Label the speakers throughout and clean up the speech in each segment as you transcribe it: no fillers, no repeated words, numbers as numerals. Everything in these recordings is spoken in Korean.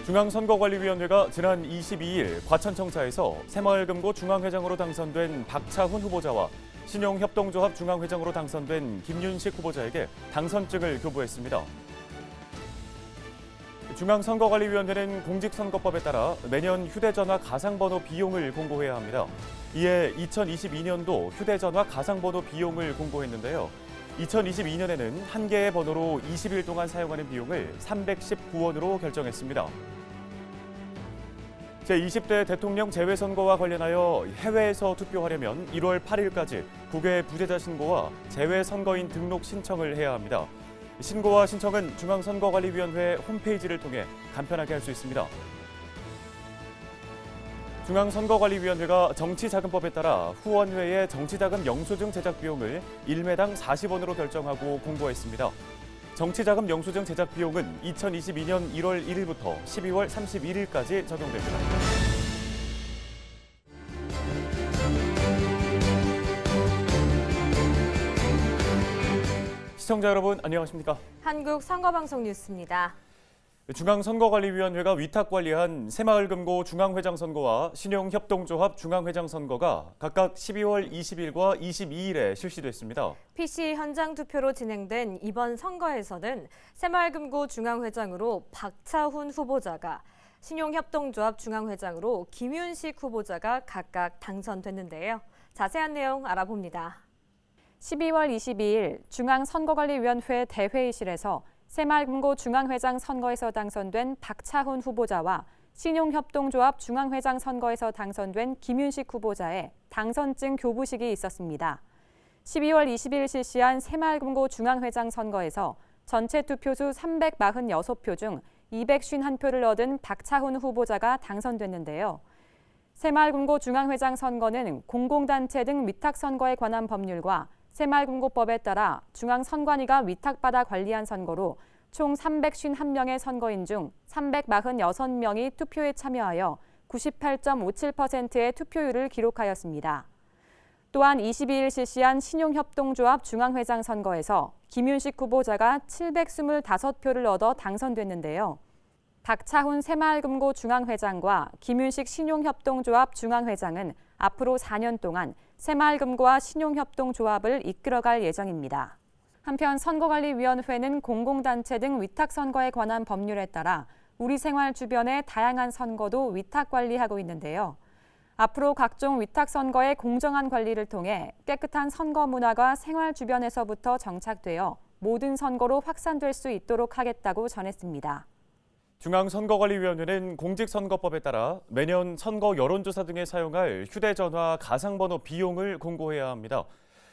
Speaker 1: 중앙선거관리위원회가 지난 22일 과천청사에서 새마을금고 중앙회장으로 당선된 박차훈 후보자와 신용협동조합 중앙회장으로 당선된 김윤식 후보자에게 당선증을 교부했습니다. 중앙선거관리위원회는 공직선거법에 따라 매년 휴대전화 가상번호 비용을 공고해야 합니다. 이에 2022년도 휴대전화 가상번호 비용을 공고했는데요. 2022년에는 한 개의 번호로 20일 동안 사용하는 비용을 319원으로 결정했습니다. 제20대 대통령 재외선거와 관련하여 해외에서 투표하려면 1월 8일까지 국외 부재자 신고와 재외선거인 등록 신청을 해야 합니다. 신고와 신청은 중앙선거관리위원회 홈페이지를 통해 간편하게 할 수 있습니다. 중앙선거관리위원회가 정치자금법에 따라 후원회의 정치자금 영수증 제작 비용을 1매당 40원으로 결정하고 공고했습니다. 정치자금 영수증 제작 비용은 2022년 1월 1일부터 12월 31일까지 적용됩니다. 시청자 여러분 안녕하십니까?
Speaker 2: 한국선거방송 뉴스입니다.
Speaker 1: 중앙선거관리위원회가 위탁관리한 새마을금고 중앙회장 선거와 신용협동조합 중앙회장 선거가 각각 12월 20일과 22일에 실시됐습니다.
Speaker 2: PC 현장 투표로 진행된 이번 선거에서는 새마을금고 중앙회장으로 박차훈 후보자가, 신용협동조합 중앙회장으로 김윤식 후보자가 각각 당선됐는데요. 자세한 내용 알아봅니다.
Speaker 3: 12월 22일 중앙선거관리위원회 대회의실에서 새마을금고 중앙회장 선거에서 당선된 박차훈 후보자와 신용협동조합 중앙회장 선거에서 당선된 김윤식 후보자의 당선증 교부식이 있었습니다. 12월 20일 실시한 새마을금고 중앙회장 선거에서 전체 투표수 346표 중 251표를 얻은 박차훈 후보자가 당선됐는데요. 새마을금고 중앙회장 선거는 공공단체 등 위탁선거에 관한 법률과 새마을금고법에 따라 중앙선관위가 위탁받아 관리한 선거로 총 351명의 선거인 중 346명이 투표에 참여하여 98.57%의 투표율을 기록하였습니다. 또한 22일 실시한 신용협동조합 중앙회장 선거에서 김윤식 후보자가 725표를 얻어 당선됐는데요. 박차훈 새마을금고 중앙회장과 김윤식 신용협동조합 중앙회장은 앞으로 4년 동안 새마을금고와 신용협동조합을 이끌어갈 예정입니다. 한편 선거관리위원회는 공공단체 등 위탁선거에 관한 법률에 따라 우리 생활 주변의 다양한 선거도 위탁관리하고 있는데요. 앞으로 각종 위탁선거의 공정한 관리를 통해 깨끗한 선거 문화가 생활 주변에서부터 정착되어 모든 선거로 확산될 수 있도록 하겠다고 전했습니다.
Speaker 1: 중앙선거관리위원회는 공직선거법에 따라 매년 선거 여론조사 등에 사용할 휴대전화 가상번호 비용을 공고해야 합니다.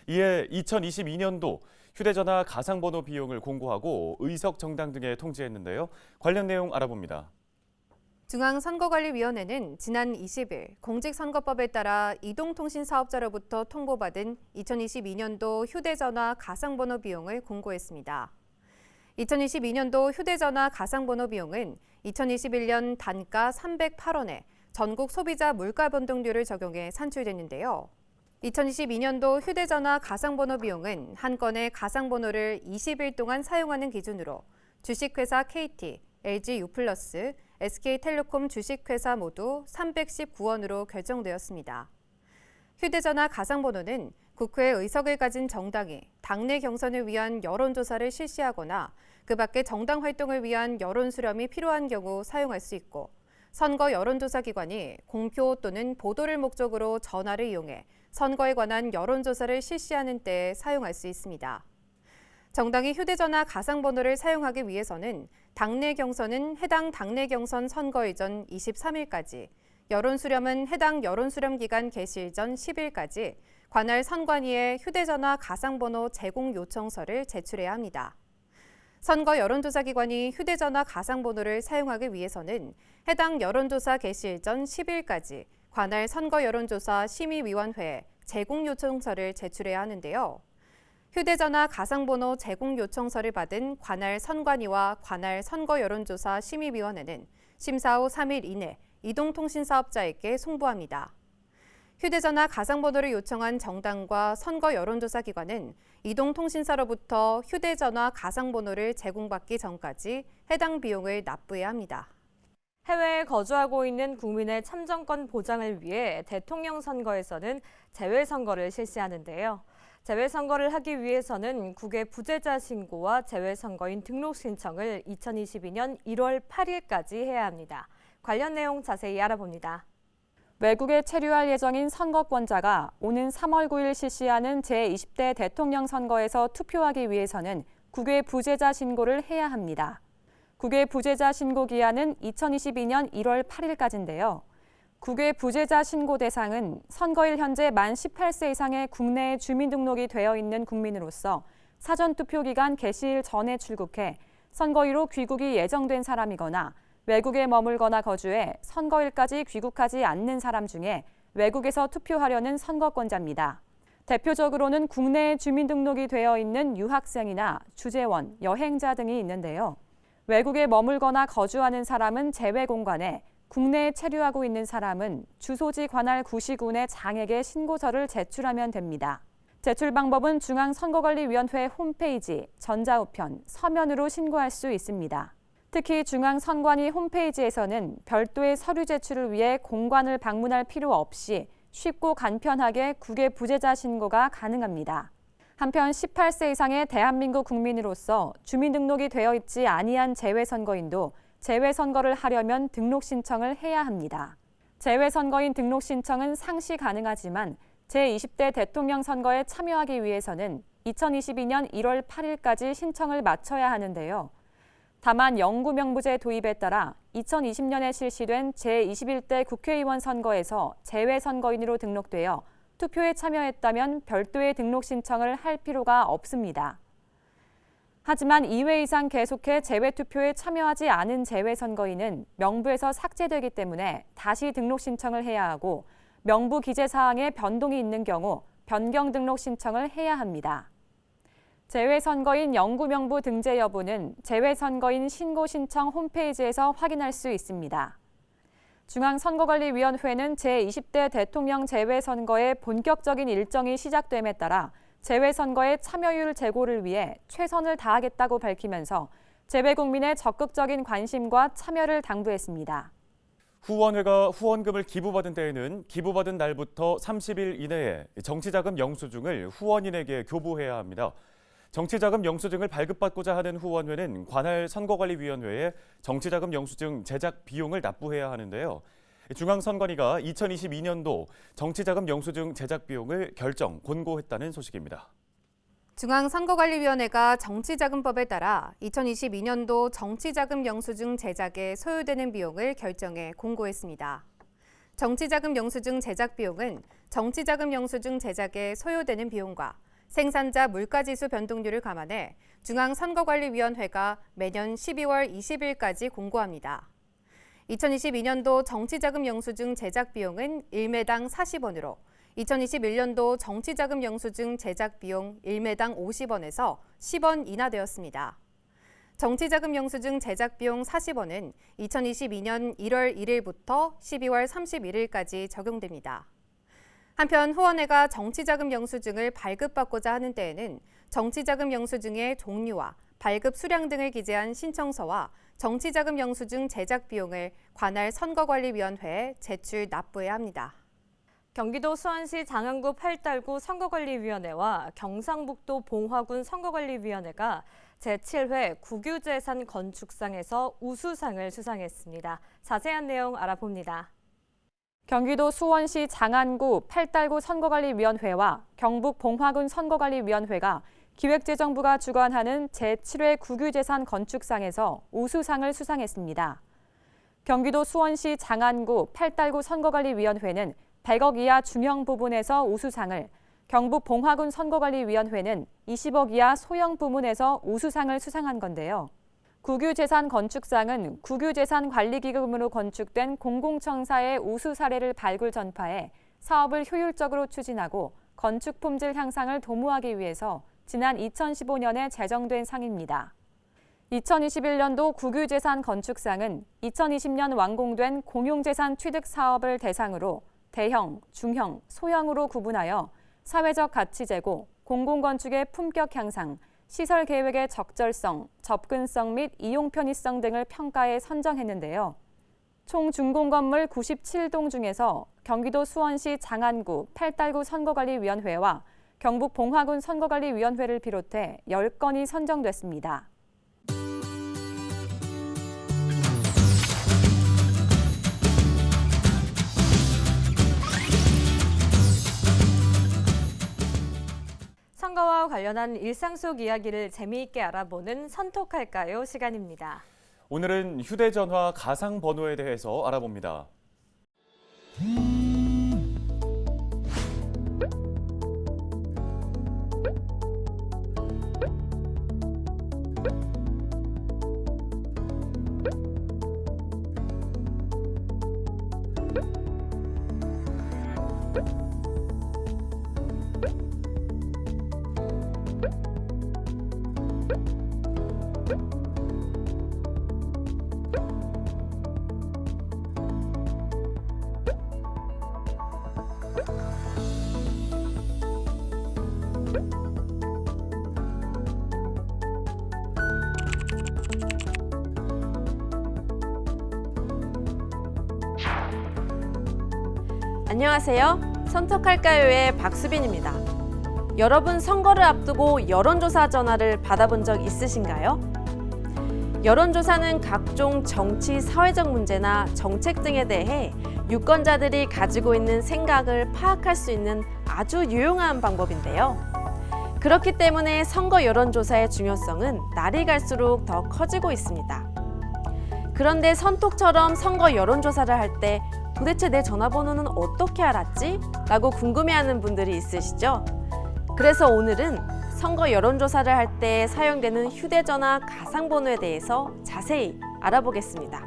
Speaker 1: 이에 2022년도 휴대전화 가상번호 비용을 공고하고 의석정당 등에 통지했는데요. 관련 내용 알아봅니다.
Speaker 4: 중앙선거관리위원회는 지난 20일 공직선거법에 따라 이동통신사업자로부터 통보받은 2022년도 휴대전화 가상번호 비용을 공고했습니다. 2022년도 휴대전화 가상번호 비용은 2021년 단가 308원에 전국 소비자 물가변동률을 적용해 산출됐는데요. 2022년도 휴대전화 가상번호 비용은 한 건의 가상번호를 20일 동안 사용하는 기준으로 주식회사 KT, LG U+, SK텔레콤 주식회사 모두 319원으로 결정되었습니다. 휴대전화 가상번호는 국회에 의석을 가진 정당이 당내 경선을 위한 여론조사를 실시하거나 그 밖에 정당 활동을 위한 여론 수렴이 필요한 경우 사용할 수 있고, 선거 여론조사 기관이 공표 또는 보도를 목적으로 전화를 이용해 선거에 관한 여론조사를 실시하는 때에 사용할 수 있습니다. 정당이 휴대전화 가상번호를 사용하기 위해서는 당내 경선은 해당 당내 경선 선거일 전 23일까지, 여론 수렴은 해당 여론 수렴 기간 개시일 전 10일까지 관할 선관위에 휴대전화 가상번호 제공 요청서를 제출해야 합니다. 선거 여론조사 기관이 휴대전화 가상번호를 사용하기 위해서는 해당 여론조사 개시일 전 10일까지 관할 선거 여론조사 심의위원회에 제공 요청서를 제출해야 하는데요. 휴대전화 가상번호 제공 요청서를 받은 관할 선관위와 관할 선거 여론조사 심의위원회는 심사 후 3일 이내 이동통신사업자에게 송부합니다. 휴대전화 가상번호를 요청한 정당과 선거 여론조사 기관은 이동통신사로부터 휴대전화 가상번호를 제공받기 전까지 해당 비용을 납부해야 합니다.
Speaker 2: 해외에 거주하고 있는 국민의 참정권 보장을 위해 대통령 선거에서는 재외선거를 실시하는데요. 재외선거를 하기 위해서는 국외 부재자 신고와 재외선거인 등록 신청을 2022년 1월 8일까지 해야 합니다. 관련 내용 자세히 알아봅니다.
Speaker 3: 외국에 체류할 예정인 선거권자가 오는 3월 9일 실시하는 제20대 대통령 선거에서 투표하기 위해서는 국외 부재자 신고를 해야 합니다. 국외 부재자 신고 기한은 2022년 1월 8일까지인데요. 국외 부재자 신고 대상은 선거일 현재 만 18세 이상의 국내에 주민등록이 되어 있는 국민으로서 사전투표 기간 개시일 전에 출국해 선거일로 귀국이 예정된 사람이거나 외국에 머물거나 거주해 선거일까지 귀국하지 않는 사람 중에 외국에서 투표하려는 선거권자입니다. 대표적으로는 국내에 주민등록이 되어 있는 유학생이나 주재원, 여행자 등이 있는데요. 외국에 머물거나 거주하는 사람은 제외공간에, 국내에 체류하고 있는 사람은 주소지 관할 구시군의 장에게 신고서를 제출하면 됩니다. 제출 방법은 중앙선거관리위원회 홈페이지, 전자우편, 서면으로 신고할 수 있습니다. 특히 중앙선관위 홈페이지에서는 별도의 서류 제출을 위해 공관을 방문할 필요 없이 쉽고 간편하게 국외 부재자 신고가 가능합니다. 한편 18세 이상의 대한민국 국민으로서 주민등록이 되어 있지 아니한 재외선거인도 재외선거를 하려면 등록 신청을 해야 합니다. 재외선거인 등록 신청은 상시 가능하지만 제20대 대통령 선거에 참여하기 위해서는 2022년 1월 8일까지 신청을 마쳐야 하는데요. 다만 영구명부제 도입에 따라 2020년에 실시된 제21대 국회의원 선거에서 재외선거인으로 등록되어 투표에 참여했다면 별도의 등록 신청을 할 필요가 없습니다. 하지만 2회 이상 계속해 재외투표에 참여하지 않은 재외선거인은 명부에서 삭제되기 때문에 다시 등록 신청을 해야 하고 명부 기재 사항에 변동이 있는 경우 변경 등록 신청을 해야 합니다. 재외선거인 영구명부 등재 여부는 재외선거인 신고 신청 홈페이지에서 확인할 수 있습니다. 중앙선거관리위원회는 제20대 대통령 재외선거의 본격적인 일정이 시작됨에 따라 재외선거의 참여율 제고를 위해 최선을 다하겠다고 밝히면서 재외국민의 적극적인 관심과 참여를 당부했습니다.
Speaker 1: 후원회가 후원금을 기부받은 때에는 기부받은 날부터 30일 이내에 정치자금 영수증을 후원인에게 교부해야 합니다. 정치자금 영수증을 발급받고자 하는 후원회는 관할 선거관리위원회에 정치자금 영수증 제작 비용을 납부해야 하는데요. 중앙선관위가 2022년도 정치자금 영수증 제작 비용을 결정, 권고했다는 소식입니다.
Speaker 4: 중앙선거관리위원회가 정치자금법에 따라 2022년도 정치자금 영수증 제작에 소요되는 비용을 결정해 공고했습니다. 정치자금 영수증 제작 비용은 정치자금 영수증 제작에 소요되는 비용과 생산자 물가지수 변동률을 감안해 중앙선거관리위원회가 매년 12월 20일까지 공고합니다. 2022년도 정치자금 영수증 제작 비용은 1매당 40원으로 2021년도 정치자금 영수증 제작 비용 1매당 50원에서 10원 인하되었습니다. 정치자금 영수증 제작 비용 40원은 2022년 1월 1일부터 12월 31일까지 적용됩니다. 한편 후원회가 정치자금 영수증을 발급받고자 하는 때에는 정치자금 영수증의 종류와 발급 수량 등을 기재한 신청서와 정치자금 영수증 제작 비용을 관할 선거관리위원회에 제출 납부해야 합니다.
Speaker 2: 경기도 수원시 장안구 팔달구 선거관리위원회와 경상북도 봉화군 선거관리위원회가 제7회 국유재산 건축상에서 우수상을 수상했습니다. 자세한 내용 알아봅니다.
Speaker 3: 경기도 수원시 장안구 팔달구 선거관리위원회와 경북 봉화군 선거관리위원회가 기획재정부가 주관하는 제7회 국유재산 건축상에서 우수상을 수상했습니다. 경기도 수원시 장안구 팔달구 선거관리위원회는 100억 이하 중형 부분에서 우수상을, 경북 봉화군 선거관리위원회는 20억 이하 소형 부문에서 우수상을 수상한 건데요. 국유재산 건축상은 국유재산관리기금으로 건축된 공공청사의 우수 사례를 발굴 전파해 사업을 효율적으로 추진하고 건축 품질 향상을 도모하기 위해서 지난 2015년에 제정된 상입니다. 2021년도 국유재산 건축상은 2020년 완공된 공용재산 취득 사업을 대상으로 대형, 중형, 소형으로 구분하여 사회적 가치 제고, 공공건축의 품격 향상, 시설 계획의 적절성, 접근성 및 이용 편의성 등을 평가해 선정했는데요. 총 준공건물 97동 중에서 경기도 수원시 장안구 팔달구 선거관리위원회와 경북 봉화군 선거관리위원회를 비롯해 10건이 선정됐습니다.
Speaker 2: 선거와 관련한 일상 속 이야기를 재미있게 알아보는 선톡할까요? 시간입니다.
Speaker 1: 오늘은 휴대전화 가상번호에 대해서 알아봅니다.
Speaker 5: 안녕하세요. 선톡할까요의 박수빈입니다. 여러분 선거를 앞두고 여론조사 전화를 받아본 적 있으신가요? 여론조사는 각종 정치, 사회적 문제나 정책 등에 대해 유권자들이 가지고 있는 생각을 파악할 수 있는 아주 유용한 방법인데요. 그렇기 때문에 선거 여론조사의 중요성은 날이 갈수록 더 커지고 있습니다. 그런데 선톡처럼 선거 여론조사를 할 때 도대체 내 전화번호는 어떻게 알았지? 라고 궁금해하는 분들이 있으시죠? 그래서 오늘은 선거 여론조사를 할 때 사용되는 휴대전화 가상번호에 대해서 자세히 알아보겠습니다.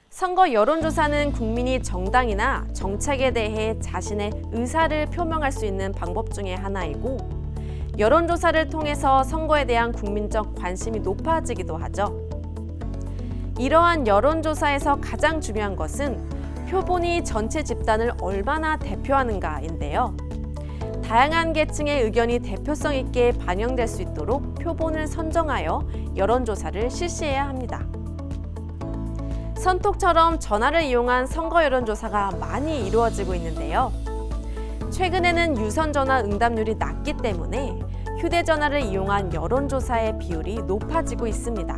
Speaker 5: 선거 여론조사는 국민이 정당이나 정책에 대해 자신의 의사를 표명할 수 있는 방법 중에 하나이고, 여론조사를 통해서 선거에 대한 국민적 관심이 높아지기도 하죠. 이러한 여론조사에서 가장 중요한 것은 표본이 전체 집단을 얼마나 대표하는가인데요. 다양한 계층의 의견이 대표성 있게 반영될 수 있도록 표본을 선정하여 여론조사를 실시해야 합니다. 선톡처럼 전화를 이용한 선거 여론조사가 많이 이루어지고 있는데요. 최근에는 유선전화 응답률이 낮기 때문에 휴대전화를 이용한 여론조사의 비율이 높아지고 있습니다.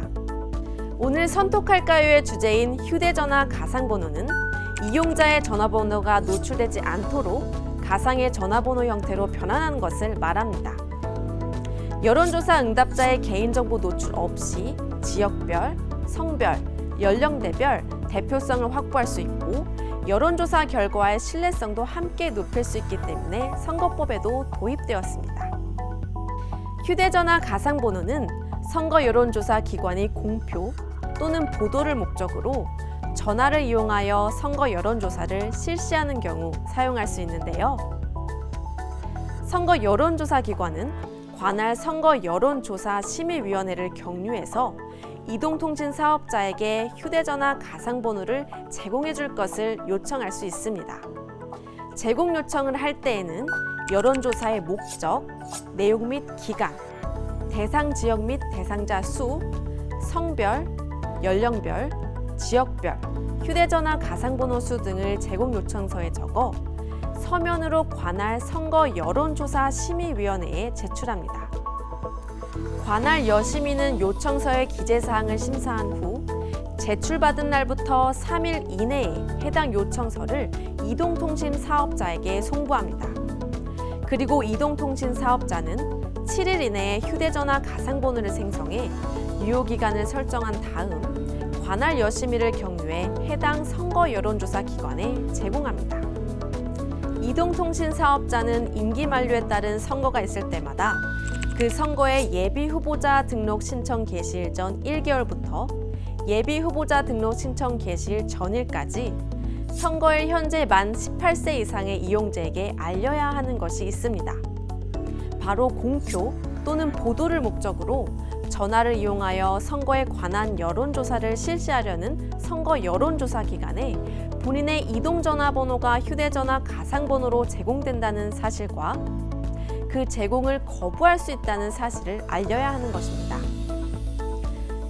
Speaker 5: 오늘 선톡할까요의 주제인 휴대전화 가상번호는 이용자의 전화번호가 노출되지 않도록 가상의 전화번호 형태로 변환하는 것을 말합니다. 여론조사 응답자의 개인정보 노출 없이 지역별, 성별, 연령대별 대표성을 확보할 수 있고, 여론조사 결과의 신뢰성도 함께 높일 수 있기 때문에 선거법에도 도입되었습니다. 휴대전화 가상번호는 선거 여론조사 기관이 공표 또는 보도를 목적으로 전화를 이용하여 선거 여론조사를 실시하는 경우 사용할 수 있는데요. 선거 여론조사 기관은 관할 선거 여론조사 심의위원회를 경유해서 이동통신 사업자에게 휴대전화 가상번호를 제공해 줄 것을 요청할 수 있습니다. 제공 요청을 할 때에는 여론조사의 목적, 내용 및 기간, 대상 지역 및 대상자 수, 성별, 연령별, 지역별, 휴대전화 가상번호 수 등을 제공 요청서에 적어 서면으로 관할 선거 여론조사 심의위원회에 제출합니다. 관할 여심의는 요청서의 기재사항을 심사한 후 제출받은 날부터 3일 이내에 해당 요청서를 이동통신 사업자에게 송부합니다. 그리고 이동통신 사업자는 7일 이내에 휴대전화 가상번호를 생성해 유효기간을 설정한 다음 관할 여심의를 경유해 해당 선거 여론조사 기관에 제공합니다. 이동통신 사업자는 임기 만료에 따른 선거가 있을 때마다 그 선거의 예비 후보자 등록 신청 개시일 전 1개월부터 예비 후보자 등록 신청 개시일 전일까지 선거일 현재 만 18세 이상의 이용자에게 알려야 하는 것이 있습니다. 바로 공표 또는 보도를 목적으로 전화를 이용하여 선거에 관한 여론조사를 실시하려는 선거 여론조사 기간에 본인의 이동전화번호가 휴대전화 가상번호로 제공된다는 사실과 그 제공을 거부할 수 있다는 사실을 알려야 하는 것입니다.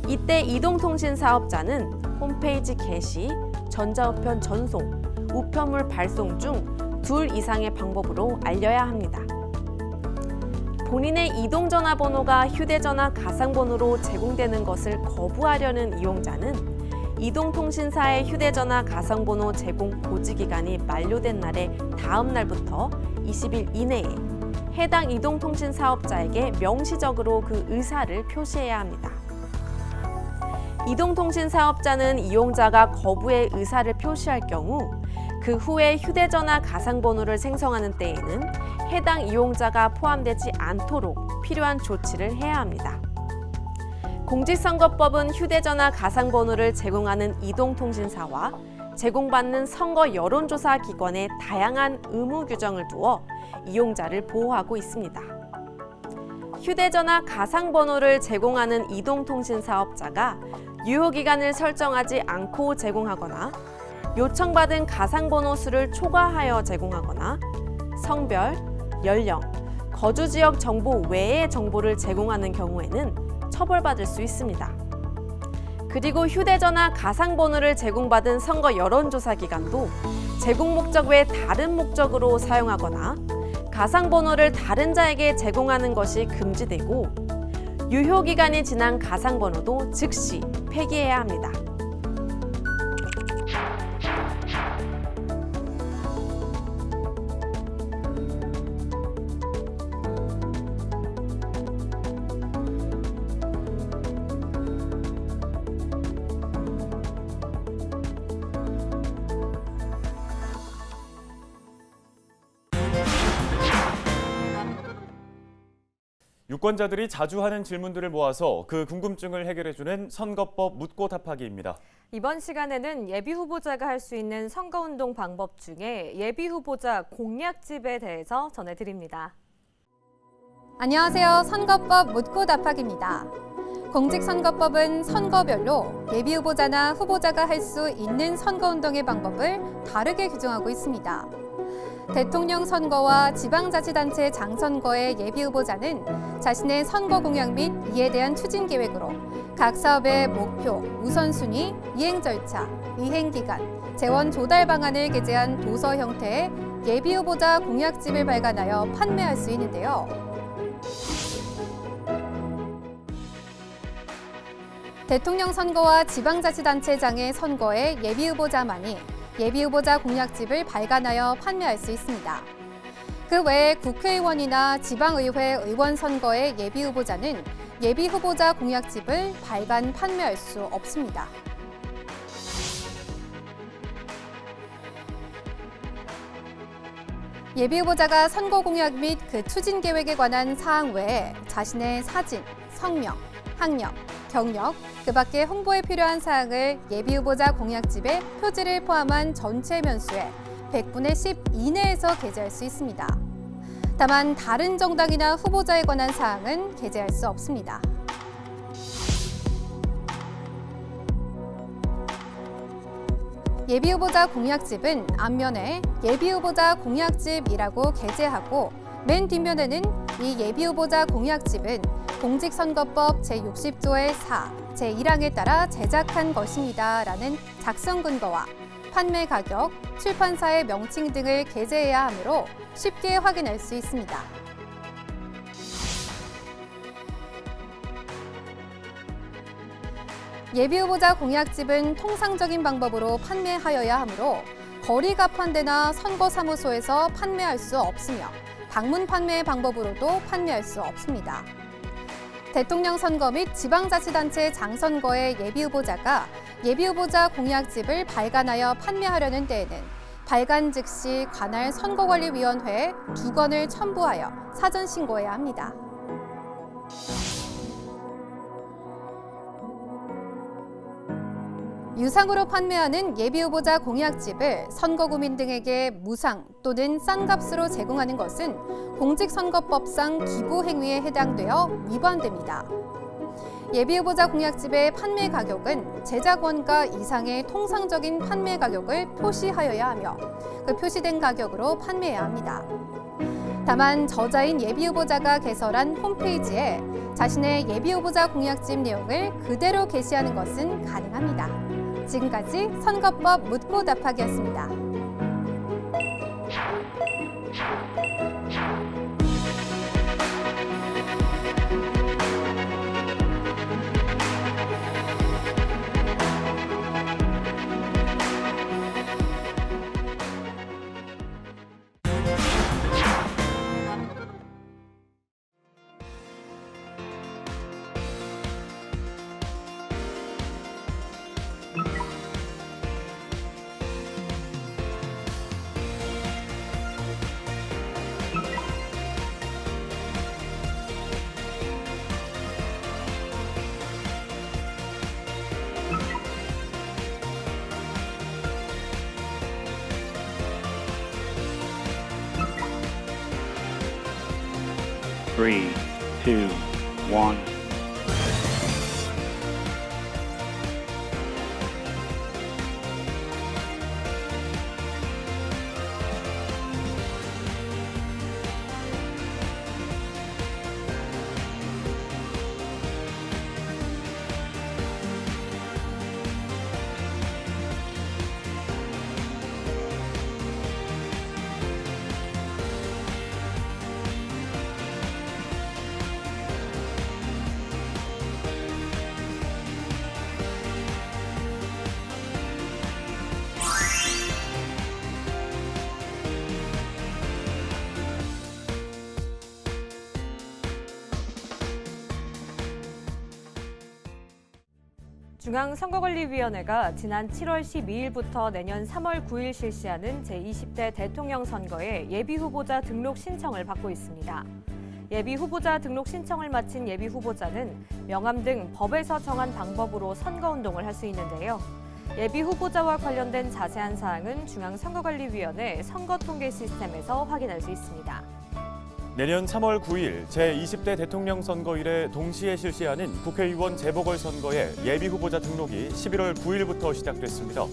Speaker 5: 이때 이동통신 사업자는 홈페이지 게시, 전자우편 전송, 우편물 발송 중 둘 이상의 방법으로 알려야 합니다. 본인의 이동전화번호가 휴대전화 가상번호로 제공되는 것을 거부하려는 이용자는 이동통신사의 휴대전화 가상번호 제공 고지기간이 만료된 날의 다음 날부터 20일 이내에 해당 이동통신 사업자에게 명시적으로 그 의사를 표시해야 합니다. 이동통신 사업자는 이용자가 거부의 의사를 표시할 경우 그 후에 휴대전화 가상번호를 생성하는 때에는 해당 이용자가 포함되지 않도록 필요한 조치를 해야 합니다. 공직선거법은 휴대전화 가상번호를 제공하는 이동통신사와 제공받는 선거 여론조사 기관의 다양한 의무 규정을 두어 이용자를 보호하고 있습니다. 휴대전화 가상번호를 제공하는 이동통신사업자가 유효기간을 설정하지 않고 제공하거나 요청받은 가상번호 수를 초과하여 제공하거나 성별, 연령, 거주지역 정보 외의 정보를 제공하는 경우에는 처벌받을 수 있습니다. 그리고 휴대전화 가상번호를 제공받은 선거 여론조사 기관도 제공 목적 외 다른 목적으로 사용하거나 가상번호를 다른 자에게 제공하는 것이 금지되고 유효기간이 지난 가상번호도 즉시 폐기해야 합니다.
Speaker 1: 유권자들이 자주 하는 질문들을 모아서 그 궁금증을 해결해주는 선거법 묻고 답하기입니다.
Speaker 2: 이번 시간에는 예비 후보자가 할 수 있는 선거운동 방법 중에 예비 후보자 공약집에 대해서 전해드립니다.
Speaker 6: 안녕하세요. 선거법 묻고 답하기입니다. 공직선거법은 선거별로 예비 후보자나 후보자가 할 수 있는 선거운동의 방법을 다르게 규정하고 있습니다. 대통령 선거와 지방자치단체 장선거의 예비 후보자는 자신의 선거 공약 및 이에 대한 추진 계획으로 각 사업의 목표, 우선순위, 이행 절차, 이행 기간, 재원 조달 방안을 게재한 도서 형태의 예비 후보자 공약집을 발간하여 판매할 수 있는데요. 대통령 선거와 지방자치단체장의 선거의 예비 후보자만이 예비 후보자 공약집을 발간하여 판매할 수 있습니다. 그 외에 국회의원이나 지방의회 의원 선거의 예비 후보자는 예비 후보자 공약집을 발간 판매할 수 없습니다. 예비 후보자가 선거 공약 및 그 추진 계획에 관한 사항 외에 자신의 사진, 성명, 학력, 경력, 그 밖에 홍보에 필요한 사항을 예비 후보자 공약집에 표지를 포함한 전체 면수의 100분의 10 이내에서 게재할 수 있습니다. 다만 다른 정당이나 후보자에 관한 사항은 게재할 수 없습니다. 예비 후보자 공약집은 앞면에 예비 후보자 공약집이라고 게재하고 맨 뒷면에는 이 예비 후보자 공약집은 공직선거법 제60조의 4, 제1항에 따라 제작한 것입니다 라는 작성 근거와 판매 가격, 출판사의 명칭 등을 게재해야 하므로 쉽게 확인할 수 있습니다. 예비 후보자 공약집은 통상적인 방법으로 판매하여야 하므로 거리 가판대나 선거사무소에서 판매할 수 없으며 방문 판매 방법으로도 판매할 수 없습니다. 대통령 선거 및 지방자치단체 장선거의 예비 후보자가 예비 후보자 공약집을 발간하여 판매하려는 때에는 발간 즉시 관할 선거관리위원회에 2건을 첨부하여 사전 신고해야 합니다. 유상으로 판매하는 예비 후보자 공약집을 선거구민 등에게 무상 또는 싼 값으로 제공하는 것은 공직선거법상 기부행위에 해당되어 위반됩니다. 예비 후보자 공약집의 판매 가격은 제작 원가 이상의 통상적인 판매 가격을 표시하여야 하며 그 표시된 가격으로 판매해야 합니다. 다만 저자인 예비후보자가 개설한 홈페이지에 자신의 예비후보자 공약집 내용을 그대로 게시하는 것은 가능합니다. 지금까지 선거법 묻고 답하기였습니다.
Speaker 7: Three, two, one.
Speaker 2: 중앙선거관리위원회가 지난 7월 12일부터 내년 3월 9일 실시하는 제20대 대통령 선거에 예비후보자 등록 신청을 받고 있습니다. 예비후보자 등록 신청을 마친 예비후보자는 명함 등 법에서 정한 방법으로 선거운동을 할 수 있는데요. 예비후보자와 관련된 자세한 사항은 중앙선거관리위원회 선거통계 시스템에서 확인할 수 있습니다.
Speaker 1: 내년 3월 9일 제20대 대통령 선거일에 동시에 실시하는 국회의원 재보궐선거의 예비후보자 등록이 11월 9일부터 시작됐습니다.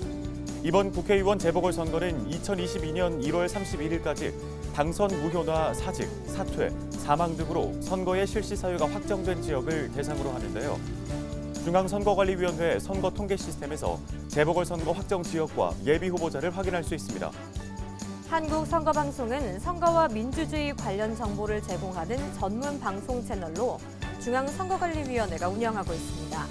Speaker 1: 이번 국회의원 재보궐선거는 2022년 1월 31일까지 당선 무효나 사직, 사퇴, 사망 등으로 선거의 실시 사유가 확정된 지역을 대상으로 하는데요. 중앙선거관리위원회 선거통계 시스템에서 재보궐선거 확정 지역과 예비후보자를 확인할 수 있습니다.
Speaker 2: 한국선거방송은 선거와 민주주의 관련 정보를 제공하는 전문 방송 채널로 중앙선거관리위원회가 운영하고 있습니다.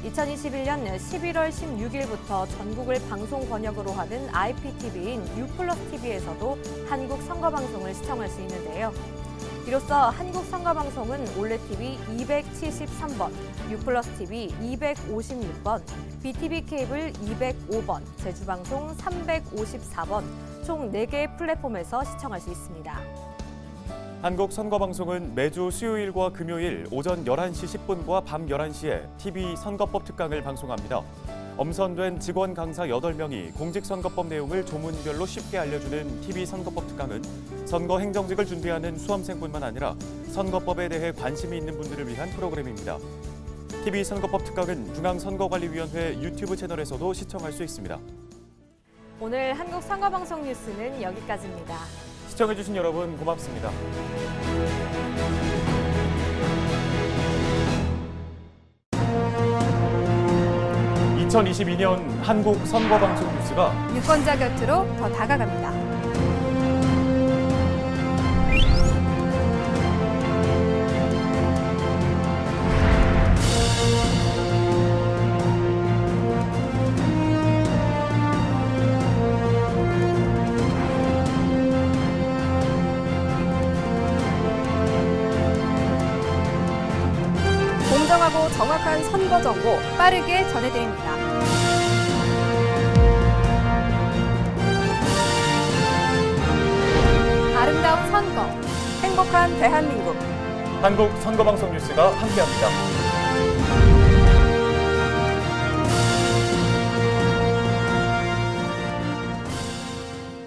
Speaker 2: 2021년 11월 16일부터 전국을 방송 번역으로 하는 IPTV인 U+TV에서도 한국선거방송을 시청할 수 있는데요. 이로써 한국선거방송은 올레TV 273번, U+TV 256번, BTV 케이블 205번, 제주방송 354번, 총 4개의 플랫폼에서 시청할 수 있습니다.
Speaker 1: 한국선거방송은 매주 수요일과 금요일 오전 11시 10분과 밤 11시에 TV 선거법 특강을 방송합니다. 엄선된 직원 강사 8명이 공직선거법 내용을 조문별로 쉽게 알려주는 TV 선거법 특강은 선거 행정직을 준비하는 수험생뿐만 아니라 선거법에 대해 관심이 있는 분들을 위한 프로그램입니다. TV 선거법 특강은 중앙선거관리위원회 유튜브 채널에서도 시청할 수 있습니다.
Speaker 2: 오늘 한국선거방송 뉴스는 여기까지입니다.
Speaker 1: 시청해주신 여러분 고맙습니다. 2022년 한국선거방송 뉴스가
Speaker 6: 유권자 곁으로 더 다가갑니다.
Speaker 2: 공정하고 정확한 선거 정보
Speaker 6: 빠르게 전해드립니다. 아름다운 선거,
Speaker 2: 행복한 대한민국
Speaker 1: 한국선거방송 뉴스가 함께합니다.